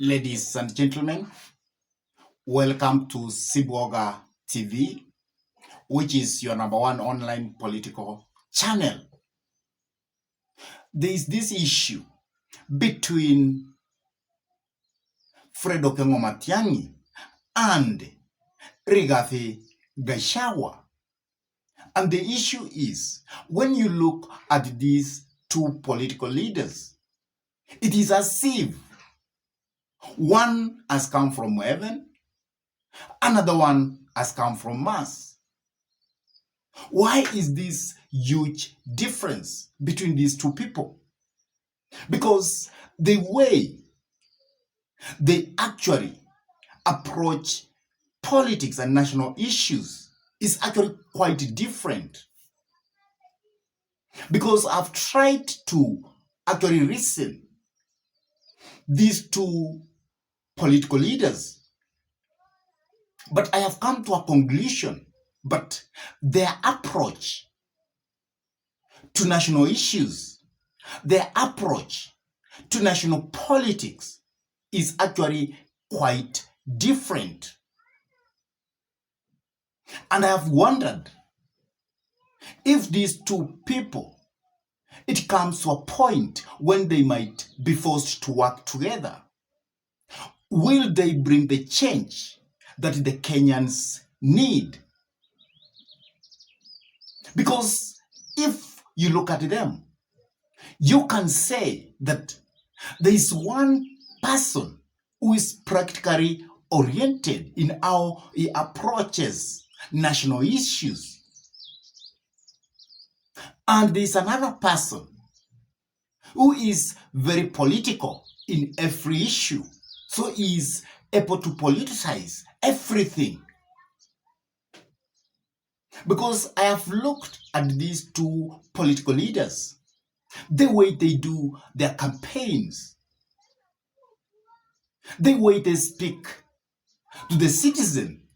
Ladies and gentlemen, welcome to Sibwoga TV, which is your #1 online political channel. There is this issue between Matiangi and Rigathi Gachagua. And the issue is, when you look at these two political leaders, it is as if one has come from heaven, another one has come from Mars. Why is this huge difference between these two people? Because the way they actually approach politics and national issues is actually quite different. Because I've tried to actually reason these two political leaders, but I have come to a conclusion. But their approach to national issues, their approach to national politics is actually quite different. And I have wondered if these two people, it comes to a point when they might be forced to work together, will they bring the change that the Kenyans need? Because if you look at them, you can say that there is one person who is practically oriented in how he approaches national issues. And there is another person who is very political in every issue. So he is able to politicize everything. Because I have looked at these two political leaders, the way they do their campaigns, the way they speak to the citizen.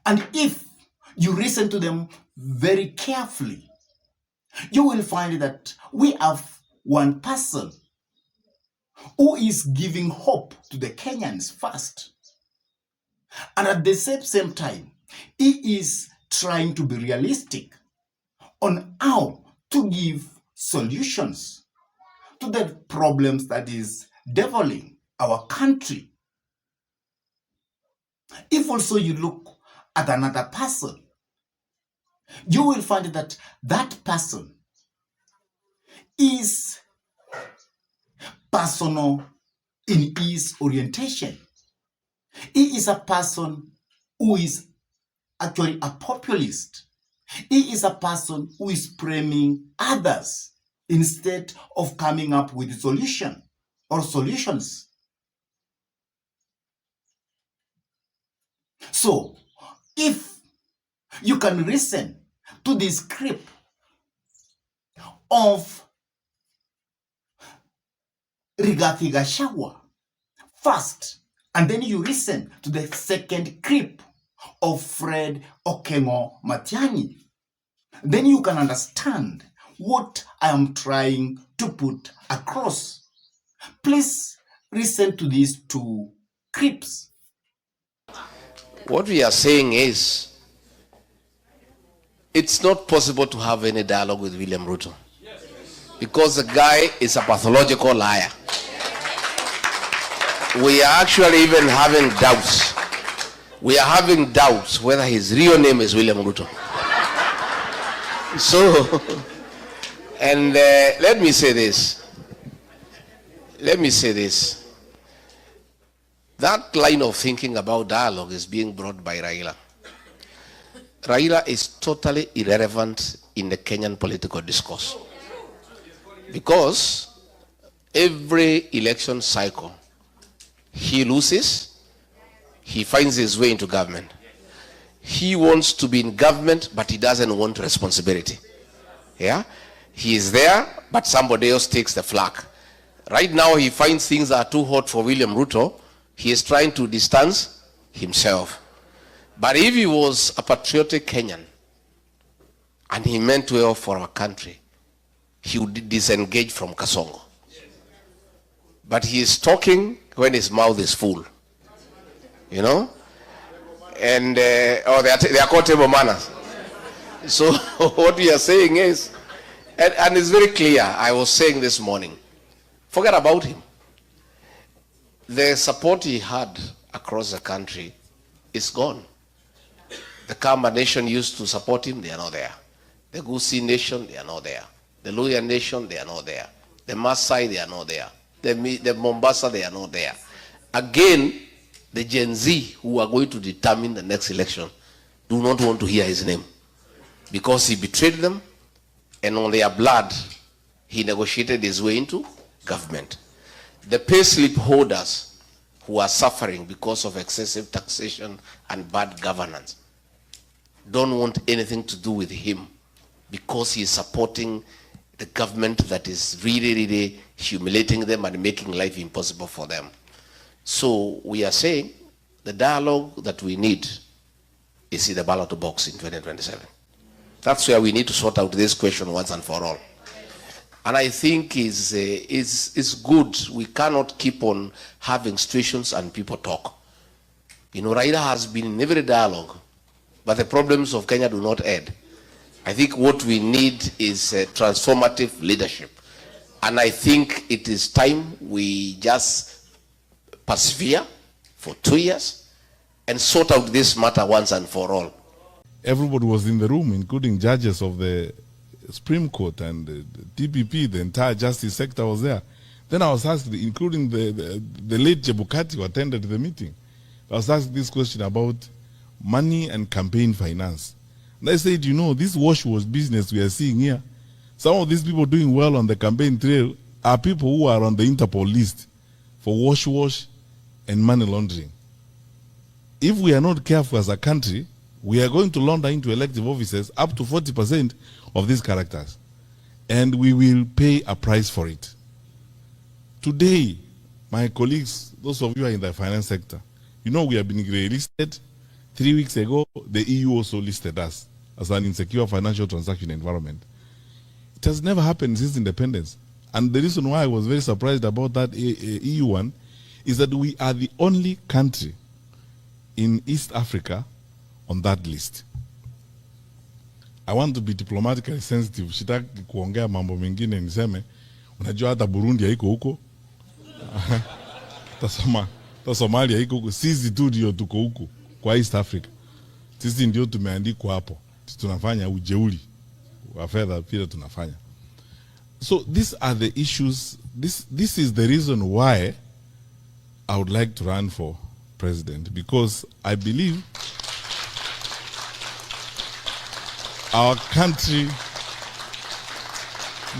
And if you listen to them very carefully, you will find that we have one person who is giving hope to the Kenyans first. And at the same time, he is trying to be realistic on how to give solutions to the problems that is defiling our country. If also you look at another person, you will find that that person is personal in his orientation. He is a person who is actually a populist. He is a person who is framing others instead of coming up with a solution or solutions. So, if you can listen to the script of Rigathi Gachagua first, and then you listen to the second clip of Matiangi, then you can understand what I am trying to put across. Please listen to these two clips. What we are saying is, it's not possible to have any dialogue with William Ruto because the guy is a pathological liar. We are actually even having doubts. We are having doubts whether his real name is William Ruto. So, and let me say this. That line of thinking about dialogue is being brought by Raila. Raila is totally irrelevant in the Kenyan political discourse. Because every election cycle, he loses, he finds his way into government. He wants to be in government, but he doesn't want responsibility. Yeah? He is there, but somebody else takes the flak. Right now, he finds things are too hot for William Ruto. He is trying to distance himself. But if he was a patriotic Kenyan, and he meant well for our country, he would disengage from Kasongo. but he is talking when his mouth is full. You know? And, they are called table manners. So what we are saying is, and it's very clear, I was saying this morning, forget about him. The support he had across the country is gone. The Kamba nation used to support him, they are not there. The Gusii nation, they are not there. The Luhya nation, they are not there. The Maasai, they are not there. The Mombasa, they are not there. Again, the Gen Z who are going to determine the next election do not want to hear his name, because he betrayed them, and on their blood, he negotiated his way into government. The payslip holders who are suffering because of excessive taxation and bad governance don't want anything to do with him, because he is supporting the government that is really, really humiliating them and making life impossible for them. So we are saying the dialogue that we need is in the ballot box in 2027. That's where we need to sort out this question once and for all. And I think it's good. We cannot keep on having situations and people talk. You know, Raila has been in every dialogue, but the problems of Kenya do not end. I think what we need is transformative leadership. And I think it is time we just persevere for 2 years and sort out this matter once and for all. Everybody was in the room, including judges of the Supreme Court and the DPP, the entire justice sector was there. Then I was asked, including the late Chebukati who attended the meeting, I was asked this question about money and campaign finance. And I said, you know, this wash business we are seeing here, some of these people doing well on the campaign trail are people who are on the Interpol list for wash and money laundering. If we are not careful as a country, we are going to launder into elective offices up to 40% of these characters. And we will pay a price for it. Today, my colleagues, those of you who are in the finance sector, you know we have been listed. 3 weeks ago, the EU also listed us as an insecure financial transaction environment. It has never happened since independence. And the reason why I was very surprised about that EU one is that we are the only country in East Africa on that list. I want to be diplomatically sensitive. Sitaki kuongea mambo mengine niseme, unajua hata Burundi haiko huko. Ta Somalia haiko huko. Sisi tu ndio tuko huko kwa East Africa. Sisi ndio tumeandikwa hapo. Tunafanya ujeuri wa fedha pia tunafanya. So these are the issues. This is the reason why I would like to run for president, because I believe our country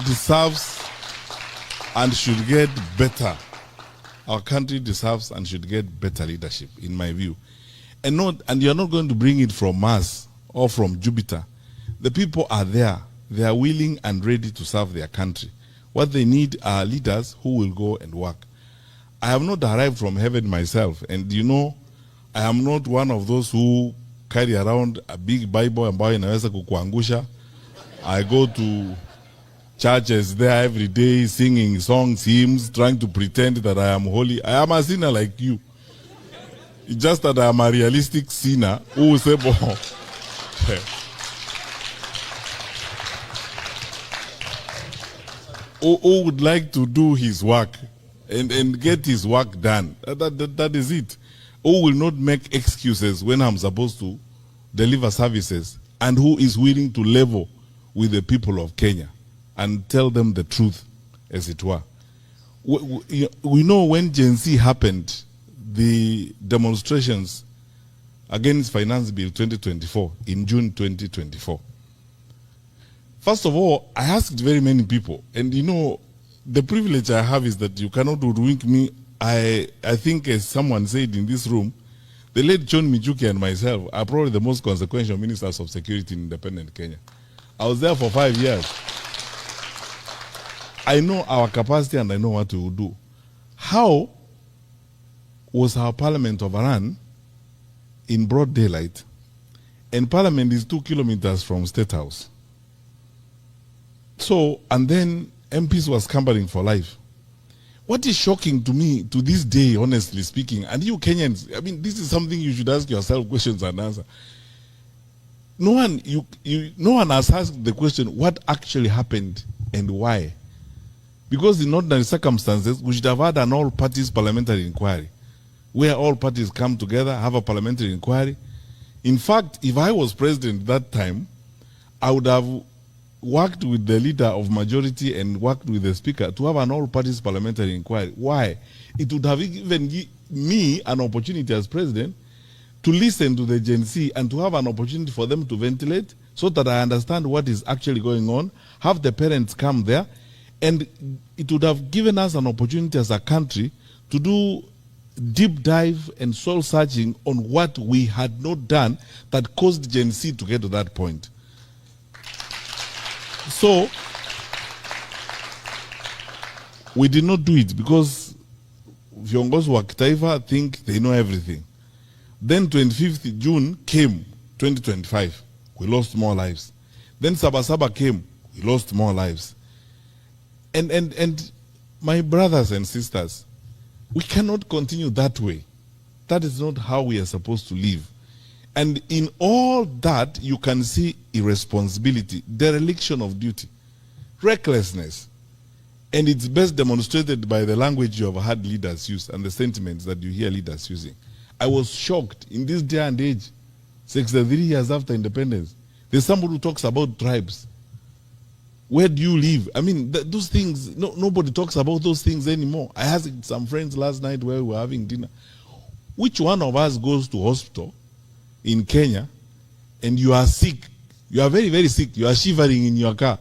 deserves and should get better. Our country deserves and should get better leadership, in my view. And you're not going to bring it from Mars or from Jupiter. The people are there. They are willing and ready to serve their country. What they need are leaders who will go and work. I have not arrived from heaven myself. And you know, I am not one of those who carry around a big Bible ambayo inaweza kukuangusha. I go to churches there every day, singing songs, hymns, trying to pretend that I am holy. I am a sinner like you. It's just that I am a realistic sinner who will say, who would like to do his work and get his work done. That is it. Who will not make excuses when I'm supposed to deliver services, and who is willing to level with the people of Kenya and tell them the truth, as it were. We know when Gen Z happened, the demonstrations against Finance Bill 2024 in June 2024. First of all, I asked very many people, and you know, the privilege I have is that you cannot hoodwink me. I think, as someone said in this room, the late John Mijuki and myself are probably the most consequential ministers of security in independent Kenya. I was there for 5 years. I know our capacity and I know what we will do. How was our parliament overrun in broad daylight, and parliament is 2 kilometers from State House? So, and then MPs were scampering for life. what is shocking to me to this day, honestly speaking, and you Kenyans, I mean, this is something you should ask yourself questions and answer. No one has asked the question, what actually happened and why? Because in ordinary circumstances, we should have had an all-parties parliamentary inquiry, where all parties come together, have a parliamentary inquiry. In fact, if I was president that time, I would have worked with the leader of majority and worked with the speaker to have an all-parties parliamentary inquiry. Why? It would have given me an opportunity as president to listen to the Gen Z and to have an opportunity for them to ventilate so that I understand what is actually going on, have the parents come there, and it would have given us an opportunity as a country to do deep dive and soul searching on what we had not done that caused Gen Z to get to that point. So, we did not do it because viongozi wa kitaifa think they know everything. Then 25th June came, 2025. We lost more lives. Then Sabasaba came. We lost more lives. And my brothers and sisters, we cannot continue that way. That is not how we are supposed to live. And in all that, you can see irresponsibility, dereliction of duty, recklessness. And it's best demonstrated by the language you have heard leaders use and the sentiments that you hear leaders using. I was shocked in this day and age, 63 years after independence. There's somebody who talks about tribes. Where do you live? I mean, those things, nobody talks about those things anymore. I asked some friends last night where we were having dinner. Which one of us goes to hospital in Kenya and you are sick? You are very, very sick. You are shivering in your car.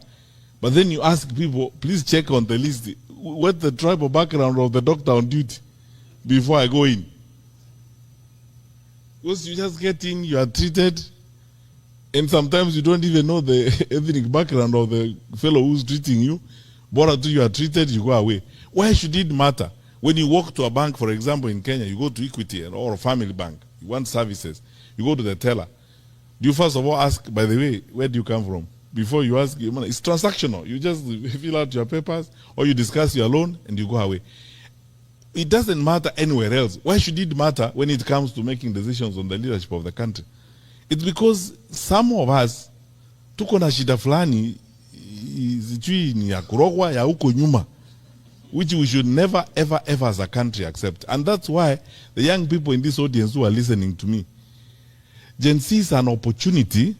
But then you ask people, please check on the list, what's the tribal background of the doctor on duty before I go in? Because you just get in, you are treated, and sometimes you don't even know the ethnic background of the fellow who's treating you. But until you are treated, you go away. Why should it matter? When you walk to a bank, for example, in Kenya, you go to Equity or a family bank, you want services, you go to the teller. Do you first of all ask, by the way, where do you come from? Before you ask, it's transactional. You just fill out your papers or you discuss your loan and you go away. It doesn't matter anywhere else. Why should it matter when it comes to making decisions on the leadership of the country? It's because some of us tuko na shida fulani sijui ni ya kurogwa ya huko nyuma, which we should never ever ever as a country accept. And that's why the young people in this audience who are listening to me, Gen Z is an opportunity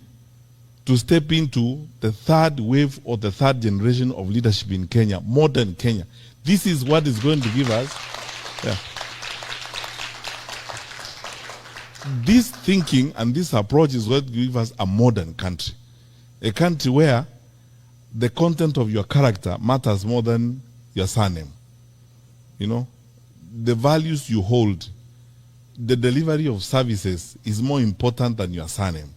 to step into the third wave or the third generation of leadership in Kenya, modern Kenya. This is what is going to give us. Yeah. This thinking and this approach is what gives us a modern country. A country where the content of your character matters more than your surname. You know, the values you hold, the delivery of services is more important than your surname.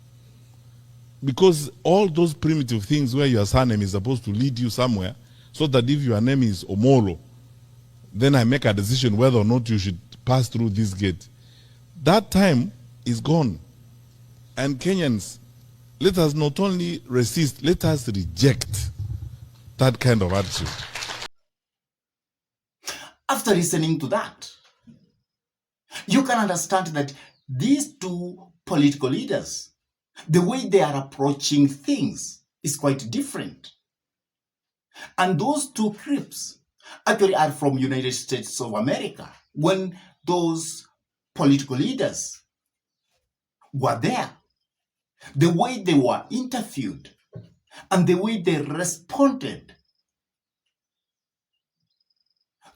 Because all those primitive things where your surname is supposed to lead you somewhere, so that if your name is Omolo, then I make a decision whether or not you should pass through this gate. That time is gone. And Kenyans, let us not only resist, let us reject that kind of attitude. After listening to that, you can understand that these two political leaders, the way they are approaching things is quite different. And those two groups actually are from United States of America. When those political leaders were there, the way they were interviewed and the way they responded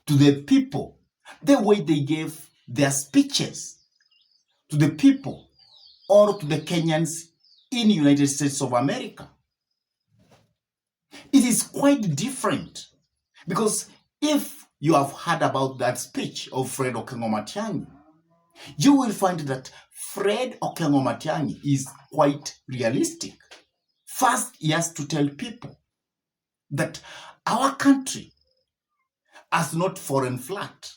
to the people, the way they gave their speeches to the people or to the Kenyans in United States of America, it is quite different. Because if you have heard about that speech of Fred Okengo Matiangi, you will find that Fred Okengo Matiangi is quite realistic. First, he has to tell people that our country has not fallen flat.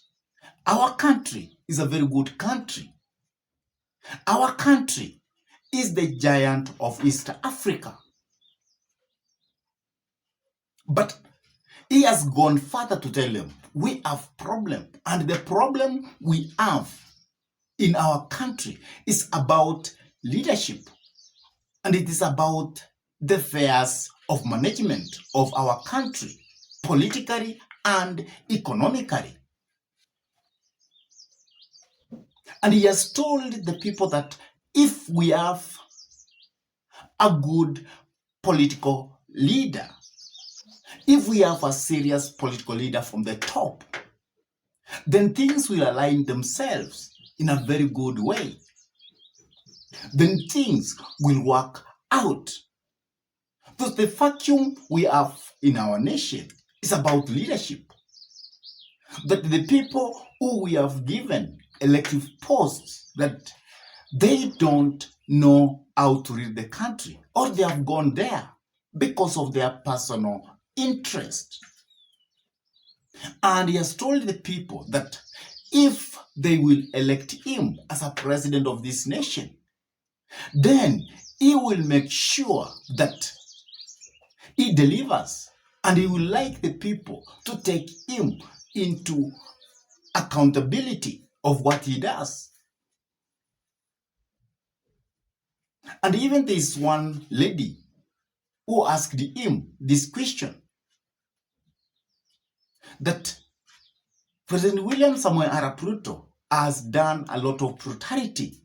Our country is a very good country. Our country is the giant of East Africa. But he has gone further to tell them we have problem, and the problem we have in our country is about leadership, and it is about the affairs of management of our country, politically and economically. And he has told the people that if we have a good political leader, if we have a serious political leader from the top, then things will align themselves in a very good way. Then things will work out. Because the vacuum we have in our nation is about leadership. That the people who we have given elective posts, that they don't know how to lead the country, or they have gone there because of their personal interest. And he has told the people that if they will elect him as a president of this nation, then he will make sure that he delivers, and he will like the people to take him into accountability of what he does. And even there is one lady who asked him this question, that President William Samoei Arap Ruto has done a lot of brutality.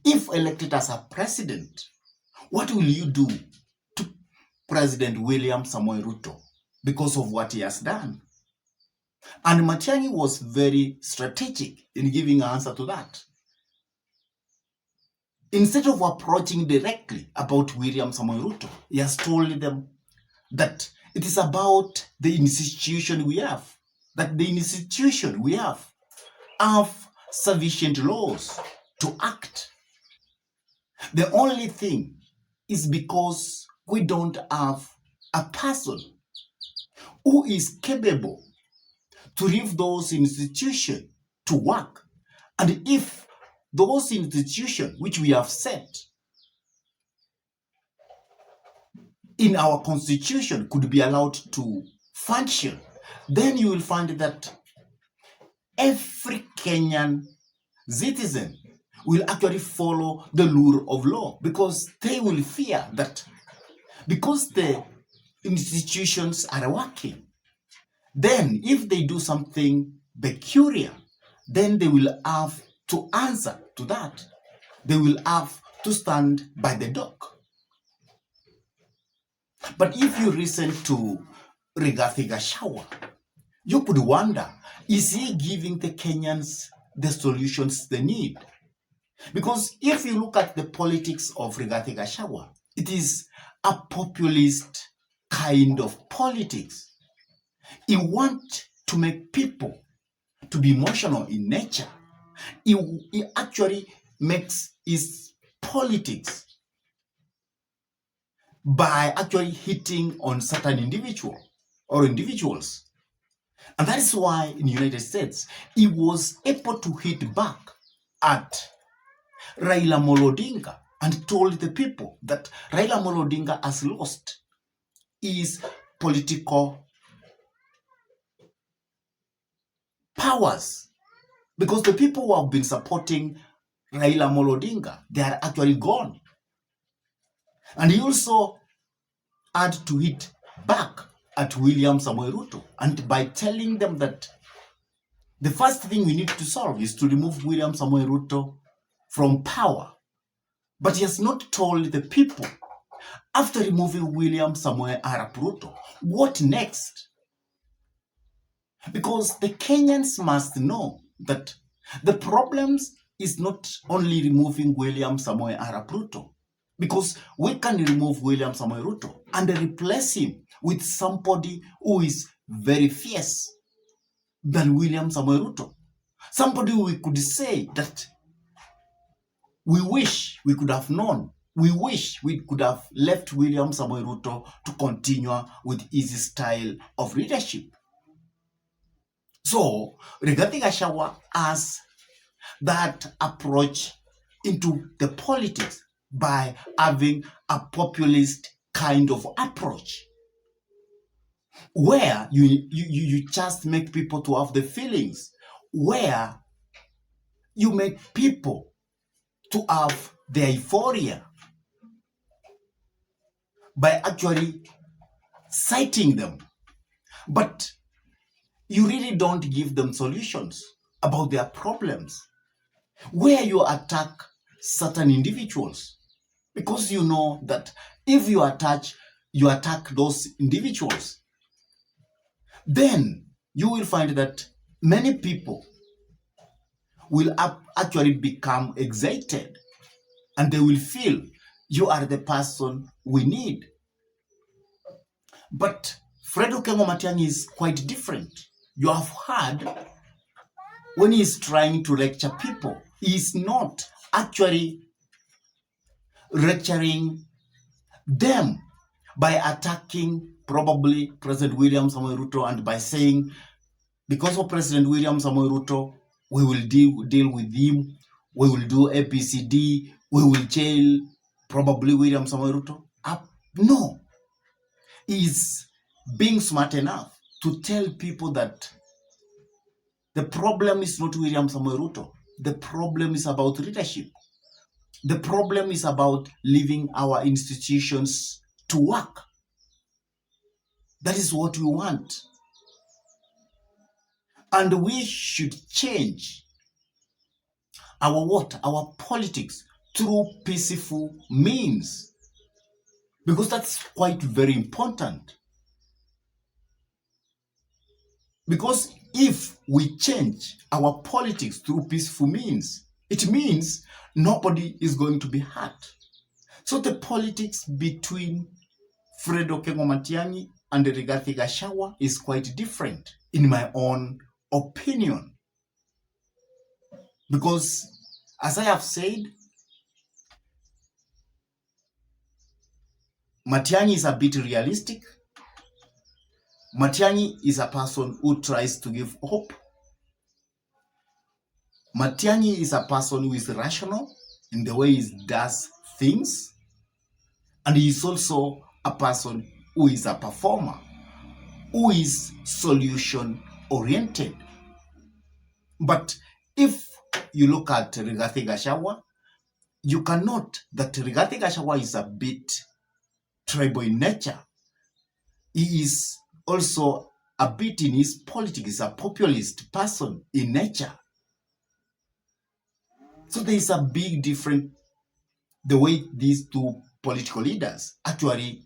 If elected as a president, what will you do to President William Samoei Ruto because of what he has done? And Matiangi was very strategic in giving an answer to that. Instead of approaching directly about William Samoei Ruto, he has told them that it is about the institution we have, that the institution we have sufficient laws to act. The only thing is because we don't have a person who is capable to leave those institutions to work. And if those institutions which we have set in our constitution could be allowed to function, then you will find that every Kenyan citizen will actually follow the rule of law, because they will fear that because the institutions are working, then if they do something peculiar, then they will have to answer to that. They will have to stand by the dock. But if you listen to Rigathi Gachagua, you could wonder, is he giving the Kenyans the solutions they need? Because if you look at the politics of Rigathi Gachagua, it is a populist kind of politics. He wants to make people to be emotional in nature. He actually makes his politics by actually hitting on certain individual or individuals. And that is why in the United States, he was able to hit back at Raila Odinga and told the people that Raila Odinga has lost his political powers, because the people who have been supporting Raila Odinga, they are actually gone. And he also had to hit back at William Samoei Ruto, and by telling them that the first thing we need to solve is to remove William Samoei Ruto from power. But he has not told the people, after removing William Samoei Arap Ruto, what next? Because the Kenyans must know that the problems is not only removing William Samoei Arap Ruto, because we can remove William Samoei Ruto and replace him with somebody who is very fierce than William Samoei Ruto. Somebody we could say that we wish we could have known. We wish we could have left William Samoei Ruto to continue with his style of leadership. So, Rigathi Gachagua has that approach into the politics by having a populist kind of approach. where you just make people to have the feelings, where you make people to have their euphoria by actually citing them, but you really don't give them solutions about their problems, where you attack certain individuals because you know that if you attack those individuals, then you will find that many people will actually become excited and they will feel you are the person we need. But Fred Okengo Matiangi is quite different. You have heard when he is trying to lecture people, he is not actually lecturing them by attacking probably President William Samoei Ruto and by saying, because of President William Samoei Ruto, we will deal with him, we will do ABCD, we will jail probably William Samoei Ruto. No. He's being smart enough to tell people that the problem is not William Samoei Ruto. The problem is about leadership. The problem is about leaving our institutions to work. That is what we want. And we should change our politics through peaceful means. Because that's quite very important. Because if we change our politics through peaceful means, it means nobody is going to be hurt. So the politics between Fred Okengo Matiang'i and Rigathi Gachagua is quite different, in my own opinion. Because, as I have said, Matiang'i is a bit realistic. Matiang'i is a person who tries to give hope. Matiang'i is a person who is rational in the way he does things. And he is also a person who is a performer, who is solution-oriented. But if you look at Rigathi Gachagua, you can note that Rigathi Gachagua is a bit tribal in nature. He is also a bit in his politics, is a populist person in nature. So there is a big difference the way these two political leaders actually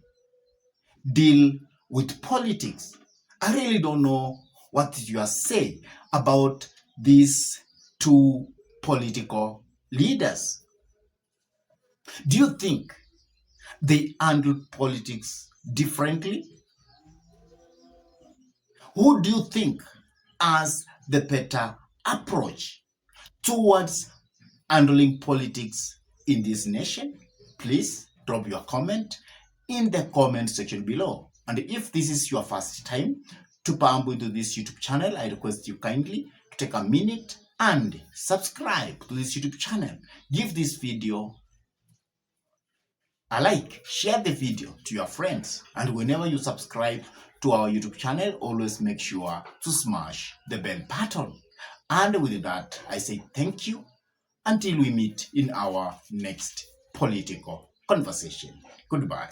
deal with politics. I really don't know what you are saying about these two political leaders. Do you think they handle politics differently? Who do you think has the better approach towards handling politics in this nation? Please drop your comment in the comment section below. And if this is your first time to bump into this YouTube channel, I request you kindly to take a minute and subscribe to this YouTube channel. Give this video a like, share the video to your friends, and whenever you subscribe to our YouTube channel, always make sure to smash the bell button. And with that, I say thank you until we meet in our next political conversation. Goodbye.